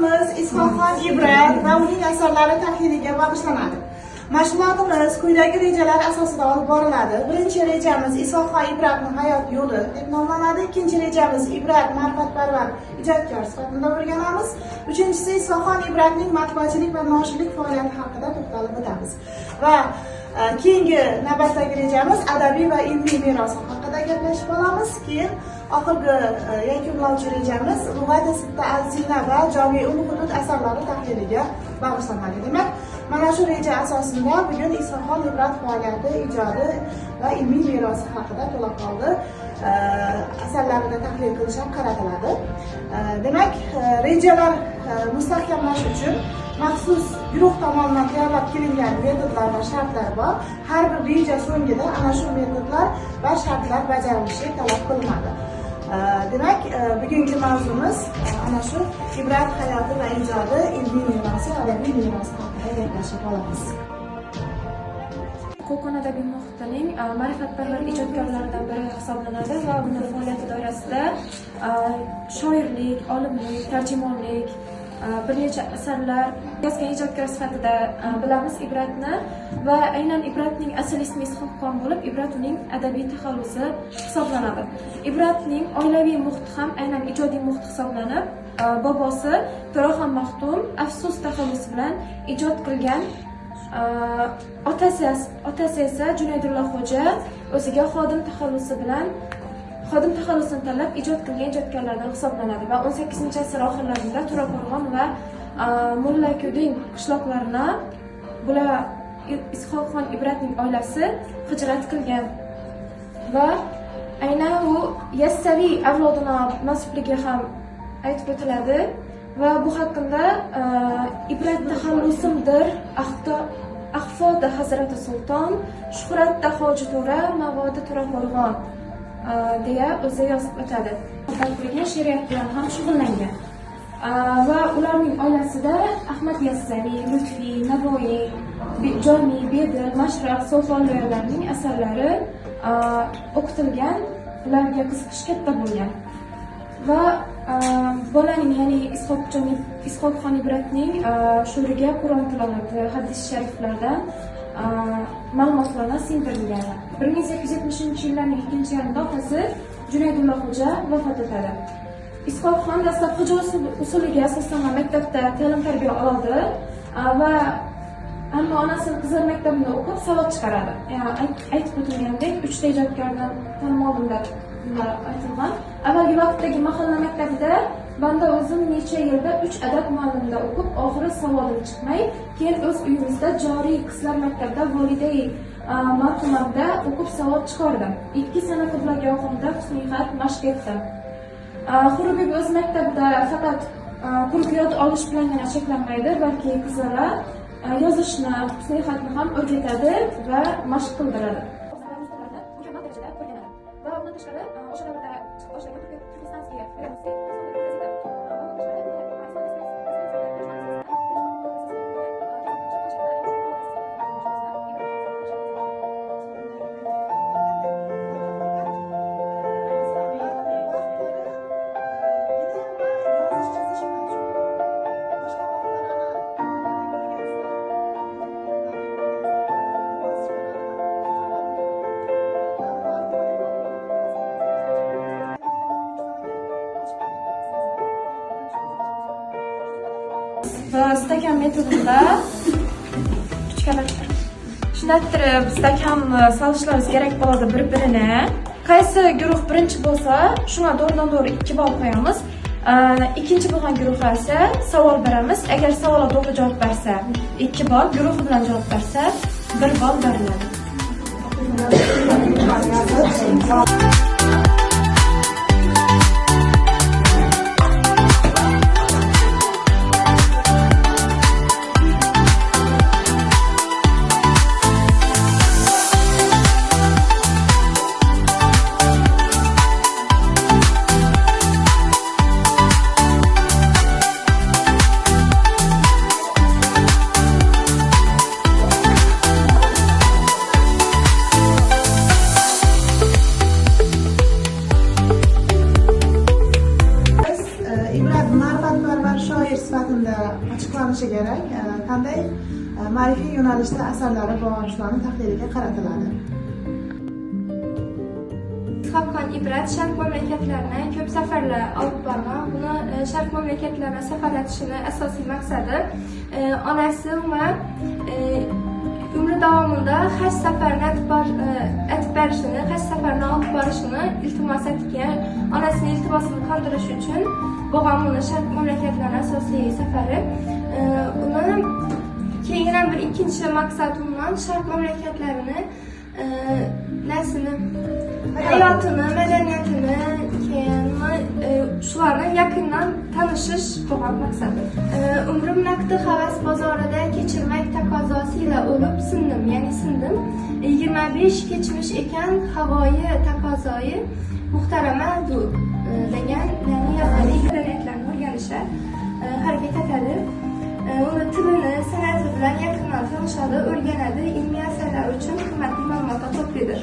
mavzumuz Is'hoqxon Ibrat va uning asarlari tahliliga bag'ishlanadi. Mashg'ulotimiz quyidagi rejalar asosida olib boriladi. Birinchi rejamiz Is'hoqxon Ibratning hayot yo'li deb nomlanadi. Ikkinchi rejamiz Ibrat ma'rifatparvar ijodkor sifatida o'rganamiz. Uchinchisi Is'hoqxon Ibratning matbuotchilik va noshirlik faoliyati haqida to'xtalib o'tamiz. Va keyingi navbatdagi rejamiz adabiy va ilmiy meros haqida gaplashib olamiz. Keyin oxirgi yakunlovchi rejamiz lug'at al-zina va jami-ul hudud asarlari tahliliga bag'ishlanadi. Demak, mana shu reja asosida bugun Is'hoqxon Ibrat faoliyati, ijodi va ilmiy merosi haqida to'laqonli asarlarida tahlil qilish ham qaratiladi. Demak, rejalar mustahkamlash uchun maxsus guruh tomonidan tayyorlab kelingan metodlar va shartlar bor. Har bir reja so'ngida ana shu metodlar va shartlar bajarilishi talab qilinadi. Demak, bugungi mavzumiz ana shu Ibrat hayoti va ijodi, ilmiy merosi, adabiy merosi haqida gaplashib olamiz. Qo'qon adabiy muhitining ma'rifatparvar ijodkorlaridan biri hisoblanadi va uning faoliyati doirasida shoirlik, olimlik, tarjimonlik, bir necha asarlar yozgan ijodkor sifatida bilamiz Ibratni va aynan Ibratning asl ismi Is'hoqxon bo'lib, Ibrat uning adabiy taxallusi hisoblanadi. Ibratning oilaviy muhiti ham aynan ijodiy muhit hisoblanib, bobosi To'raxon Maxtum afsus taxallusi bilan ijod qilgan. Otasi esa Junaydullo Xo'ja o'ziga xodim taxallusini tanlab ijod qilgan ijodkorlardan hisoblanadi va 18-asr oxirlarida To'raqo'rg'on va Mullakuding qishloqlarına bular Is'hoqxon Ibratning oilasi hijrat qilgan va aynan u Yassaviy avlodina mansubligi ham aytib o'tiladi va bu haqida Ibrat taxallusimdir Ahfodi Hazrati Sulton, Shuhratda Hoji To'ra, Mavodi To'raqo'rg'on deya o'zi yozib o'tadi. She'riyat bilan ham shug'ullangan. Va ularning oilasida Ahmad Yassaviy, Lutfiy, Navoiy, Jomi, Bedil, Mashraq, So'fonlarning asarlari o'qitilgan, ularga qiziqish katta bo'lgan. Va bolaning, ya'ni Is'hoqxon Ibratning sho'riga Qur'on tilovati, hadis shariflardan ma'lumotlarni singdirilgan. 1870-yillarning ikkinchi yarmida otasi Junaydullo Xo'ja vafot etadi. Is'hoqxon dastlab Xo'ja usuliga asoslangan maktabda ta'lim-tarbiya oldi va ammo onasi qizlar maktabida o'qib savod chiqaradi. Ya'ni aytib o'tilgandek, 3 ta ijodkordan ta'lim oldim aytilgan. Avvalgi vaqtdagi mahalla maktabida banda o'zim necha yilda 3 adab muallimda o'qib, oxiri savodim chiqmay, keyin o'z uyimizda joriy qizlar maktabida volidai marhumamda o'qib savod chiqardim. 2 sanat qiblaga oqimda husniyat mashq etdim. Xurubiy o'z maktabida faqat quruq yod olish bilangina cheklanmaydi, balki qizlarga yozishni, husniyatni ham o'rgatadi va mashq qildiradi. Va bundan tashqari o'sha davrda va stakan metodida shundattirib stakan solishlaringiz kerak bo'ladi bir-birini. Qaysi guruh birinchi bo'lsa, shunga to'g'ridan-to'g'ri 2 ball qo'yamiz. Ikkinchi bo'lgan guruhga esa savol beramiz. Agar savolga to'g'ri javob bersa 2 ball, guruhi bilan javob bersa 1 ball beriladi. ochiqlanishi kerak. Qanday ma'rifiy yo'nalishda asarlari bor, shularni tahliliga qaratiladi. Is'hoqxon Ibrat Sharq mamlakatlarini ko'p safarlar olib borgan. Buni Sharq mamlakatlarini safarlatishini asosiy maqsadi onasi va umri davomida haj safarini aytib berishini, haj safarini olib borishini iltimos etgan. Onasining iltimosini qondirish uchun bo'lgan buni Sharq mamlakatlarini asosiy safari. Uni keyin bir ikkinchi maqsad undan Sharq mamlakatlarini hayotini, madaniyatini, keyin shularni yaqindan tanishish bo'lgan maqsadi. Umrim naqdi havas bozorida kechirmak taqozosiyle o'lib sindim, ya'ni sindim. 25 kechmish ekan havoyi taqozoyi muhtarama degan, ya'ni yozadi madaniyatlarni o'rganishga harakat etadi. Uni tilini, san'ati bilan yaqindan tanishadi, o'rganadi, ilmiy asarlar uchun qimmatli ma'lumotlar to'playdi.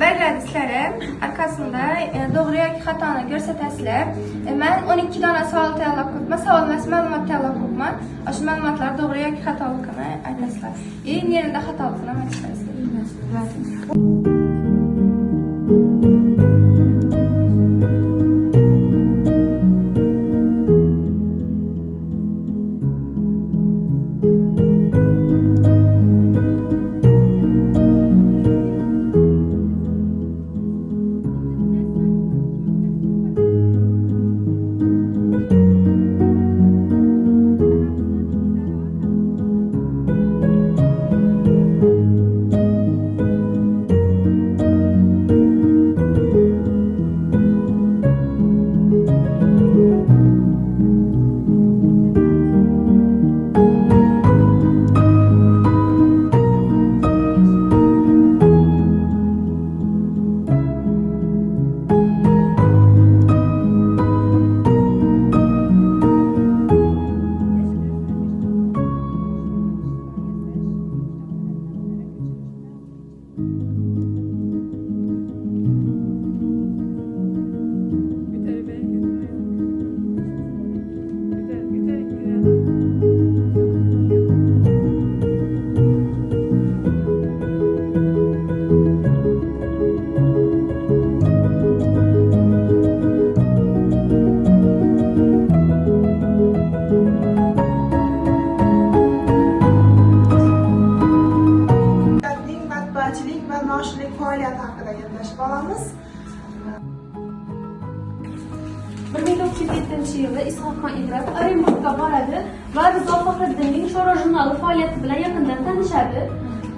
Beradislari arkasında doğru yoki xatoni ko'rsatasizlar. Men 12 dona savol tayyorlab qo'yibman. Savol emas, ma'lumot tayyorlab qo'yibman. Shu ma'lumotlar to'g'ri yoki xatoligini aytasizlar. Nereda xatoligini aytasizlar. faoliyati haqida gaplashib olamiz. 1907-yilda Is'hoqxon Ibrat Orenburgga boradi va Rizo Faxriddinning Sho'ro jurnali faoliyati bilan yaqindan tanishadi.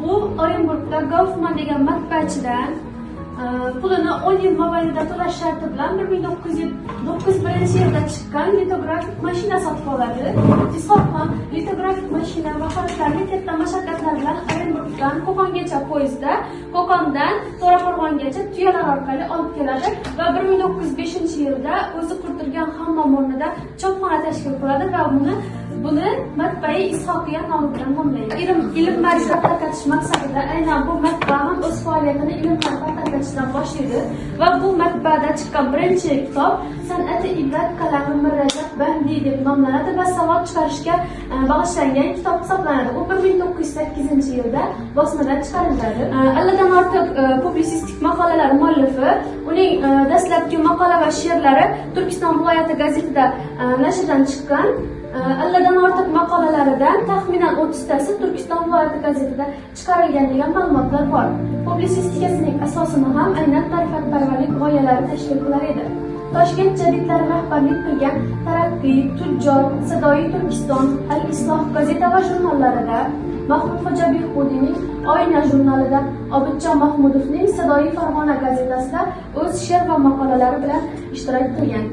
U Orenburgda Goffman degan matbaachidan pulini 10 yil mobaynida to'lash sharti bilan 1991-yilda chiqqan litografik mashina sotib oladi. Is'hoqxon litografik mashina va xaritlarni katta mashaqqatlar bilan Orenburgdan Qo'qongacha poyezdda, Qo'qondan To'raqo'rg'ongacha tuyalar orqali olib keladi va 1905-yilda o'zi qurdirgan hammom o'rnida chopxona tashkil qiladi va buni matbai Is'hoqiya nomi bilan nomlaydi. Ilm ma'rifat tarqatish maqsadida aynan bu matbaa ham o'z faoliyatini ilm ma'rifat tarqatishdan boshlaydi va bu matbaada chiqqan birinchi kitob San'ati Ibrat kalami Mirrajab Bandiy deb nomlanadi va savod chiqarishga bag'ishlangan kitob hisoblanadi. U 1908-yilda bosmadan chiqariladi. Alladan ortiq publitsistik maqolalar muallifi, uning dastlabki maqola va she'rlari Turkiston viloyati gazetida nashrdan chiqqan. Alladan ortiq maqolalaridan taxminan 30tasi Turkiston viloyati gazetida chiqarilgan degan ma'lumotlar bor. Publitsistikasining asosini ham aynan ma'rifatparvarlik g'oyalari tashkil qilar edi. Toshkent jaditlari rahbarlik qilgan Taraqqiy, Tujjor, Sadoiy Turkiston, Al-Isloh gazeta va jurnallarida, Mahmud Xo'jabehudiyning Oyna jurnalida, Obidjon Mahmudovning Sadoiy Farg'ona gazetasida o'z she'r va maqolalari bilan ishtirok qilgan.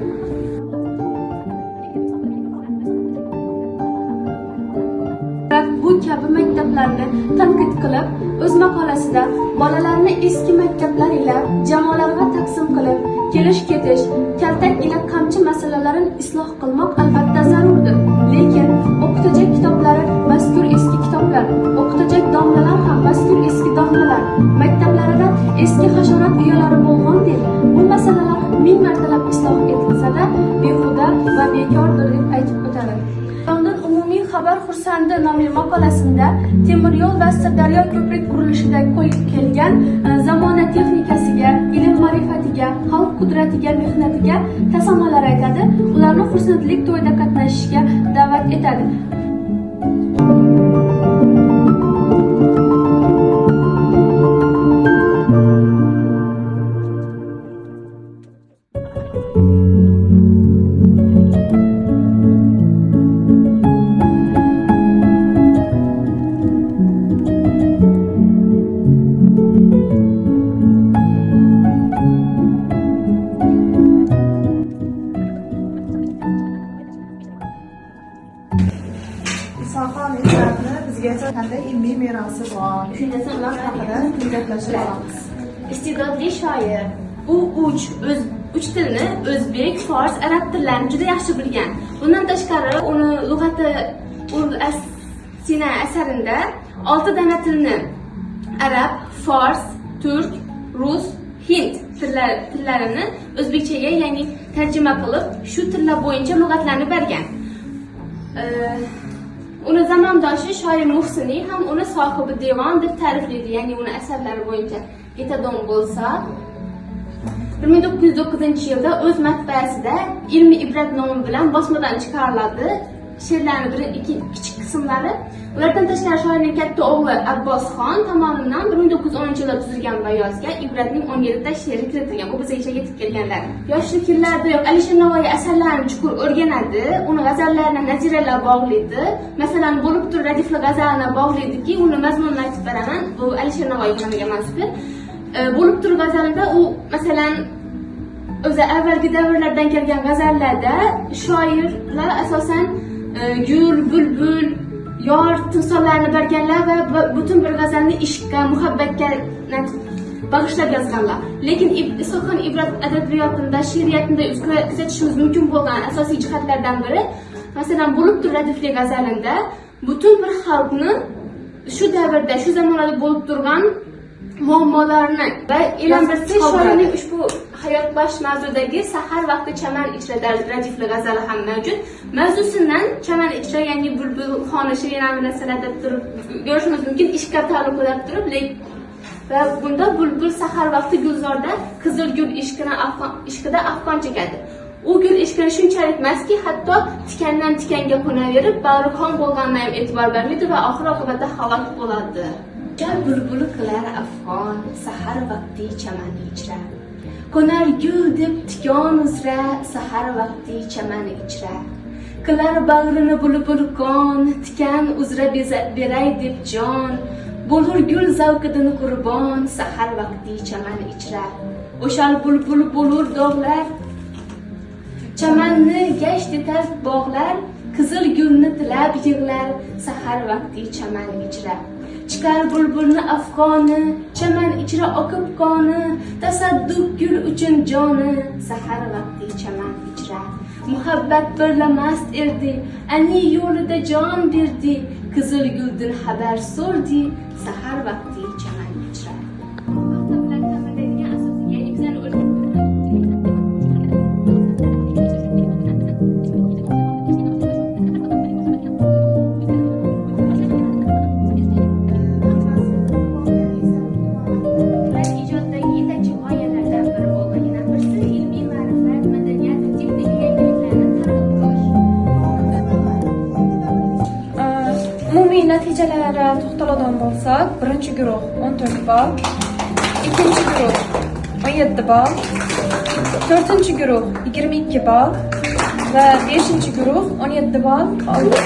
Bu kabi maktablarni tanqid qilib, o'z maqolasida bolalarni eski maktablar ila jamoalarga taqsim qilib, kelish ketish, kaltak ila qamchi masalalarini isloh qilmoq albatta zarurdir. Lekin o'qituvchi kitoblari mazkur eski kitoblar, o'qituvchi domlalar ham mazkur eski domlalar, maktablarida eski hasharot uyalari bo'lgandek, bu masalalar ming martalab isloh etilsa-da behuda va bekordir deb aytib o'tadi. London umumiy xabar xursandi nomli maqolasida temir yo'l va Sirdaryo ko'prik qurilishida qo'yib kelgan zamona texnikasiga, ilm-ma'rifatiga, xalq qudratiga, mehnatiga tasannolar aytadi, ularni xursandlik to'yida qatnashishga da'vat etadi. Isoxon Ibratni bizgacha qanday ilmiy merosi bor? Shundan ular haqida gaplashamiz. Iste'dodli shoir. U uch tilni o'zbek, fors, arab tillarini juda yaxshi bilgan. Bundan tashqari, uni lug'ati Sina asarida 6 dana tilni arab, fors, turk, rus, hind tillarini o'zbekchaga ya'ni tarjima qilib, shu tillar bo'yicha lug'atlarni bergan. Uni zamondoshi shoir Muhsiniy ham uni sohibi devon deb ta'riflaydi, ya'ni uni asarlari bo'yicha Getadon bo'lsa, 1909-yilda o'z matbaasida Ilmi ibrat nomi bilan bosmadan chiqariladi. She'rlarning kichik qismlari. Ulardan tashqari shoirning katta o'g'li Abbosxon tomonidan 1910-yilda tuzilgan bayozga Ibratning 17 ta she'ri kiritilgan. Bu bizgacha yetib kelganlar. Yoshlik yillarida Alisher Navoiy asarlarini chuqur o'rganadi, uni g'azallarini naziralar bog'laydi. Masalan, bo'lib tur radifli g'azalni bog'laydiki, uni mazmunini aytib beraman. Bu Alisher Navoiy nomiga mansub. Bo'lib tur g'azalida u masalan o'zi avvalgi davrlardan kelgan g'azallarda shoirlar asosan gul, bulbul, yor, timsollarni berganlar va butun bir g'azalni ishqqa, muhabbatga bag'ishlab yozganlar. Lekin Isoxon Ibrat adabiyotida, she'riyatida kuzatishimiz mumkin bo'lgan asosiy jihatlardan biri, masalan, bo'lib tur radifli g'azalinda butun bir xalqni shu davrda, shu zamonada bo'lib turgan muammolarni va e'lon qilish shoirning ushbu hayotbaxsh mavzudagi sahar vaqti chaman ichra radifli g'azali ham mavjud. Mavzusidan chaman ichra, ya'ni bulbul xonishi yana narsalarda turib ko'rishimiz mumkin, ishqa taalluqlab turib, va bunda bulbul sahar vaqti gulzorda qizil gul ishqida afg'on chekadi. U gul ishqini shunchalik maski, hatto tikandan tikanga qo'naverib, bag'ri xon bo'lganidan ham e'tibor bermaydi va oxir oqibatda halok bo'ladi. Bulbul qilar afg'on sahar vaqti chaman ichra, qo'nar gul deb tikon uzra sahar vaqti chaman ichra, qilar bag'rini bulbul qon tikan uzra beray deb jon, bo'lur gul zavqidan qurbon sahar vaqti chaman ichra, o'shal bulbul bo'lur dog'lar chamanni gasht etar bog'lar, qizil gulni tilab yig'lar sahar vaqti chaman ichra, chiqar bulbulni afg'oni chaman ichra oqib qoni, tasadduq gul uchun joni sahar vaqti chaman ichra, muhabbat birla mast erdi ani yo'lida jon berdi, qizil guldan xabar so'rdi sahar vaqti chaman ichra. Natijalarga to'xtaladigan bo'lsak, birinchi guruh 14 ball, ikkinchi guruh 17 ball, to'rtinchi guruh 22 ball va beshinchi guruh 17 ball oldi.